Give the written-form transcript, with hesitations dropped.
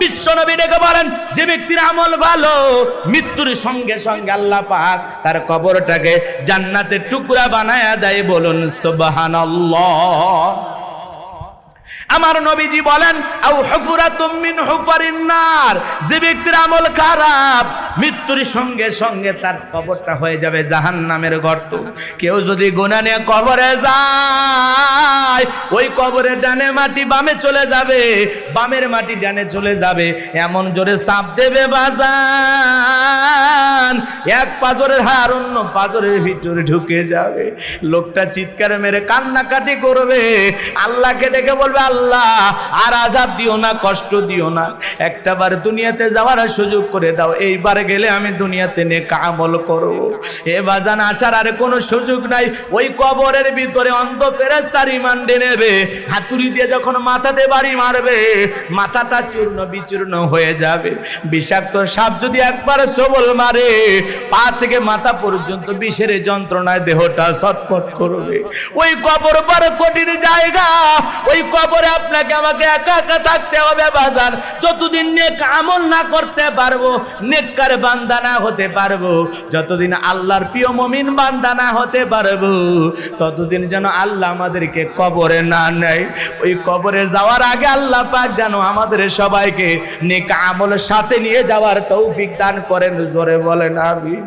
বিশ্বনবী ডেকে বলেন, যে ব্যক্তির আমল ভালো, মৃত্যুর সঙ্গে সঙ্গে আল্লাহ পাক তার কবরটাকে জান্নাতের টুকরা বানায়া দেয়। বলুন সুবহানাল্লাহ। আমার নবীজি বলেন, আও হুফরাতুম মিন হুফারিন নার, যে ব্যক্তির আমল খারাপ, মৃত্যুর সঙ্গে সঙ্গে তার কবরটা হয়ে যাবে জাহান্নামের গর্ত। কেউ যদি গুনাহ নিয়ে কবরে যায়, ওই কবরের ডানে মাটি বামে চলে যাবে, বামের মাটি ডানে চলে যাবে, এমন জোরে চাপ দেবে বাজান, এক পাজরের হাড় অন্য পাজরের ভিতরে ঢুকে যাবে। লোকটা চিৎকার মেরে কান্নাকাটি করবে, আল্লাহকে ডেকে বলবে, আল্লাহ আর আযাব দিও না, কষ্ট দিও না, একটাবার দুনিয়াতে যাওয়ার সুযোগ করে দাও, এইবার গেলে আমি দুনিয়াতে নেক আমল করব। এ বাজান, আসার আর কোনো সুযোগ নাই। ওই কবরের ভিতরে অন্ধ ফেরেশতা রিমান্ডে নেবে, হাতুড়ি দিয়ে যখন মাথাতে বাড়ি মারবে, মাথাটা চূর্ণ বিচূর্ণ হয়ে যাবে। বিষাক্ত সাপ যদি একবার সবল মারে, পা থেকে মাথা পর্যন্ত বিষের যন্ত্রণায় দেহটা ছটফট করবে। ওই কবর বড় কঠিন জায়গা, ওই কবরে আপনাকে আমাকে একা একা থাকতে হবে বাজান। যতদিন নেক আমল না করতে পারবো, নেককার বান্দা না হতে পারবো, যতদিন আল্লাহর প্রিয় মুমিন বান্দা না হতে পারবো, ততদিন যেন আল্লাহ আমাদেরকে কবরে না নেয়। ওই কবরে যাওয়ার আগে আল্লাহ পাক যেন আমাদের সবাইকে নেক আমলের সাথে নিয়ে যাওয়ার তৌফিক দান করেন। জোরে বলেন আমিন।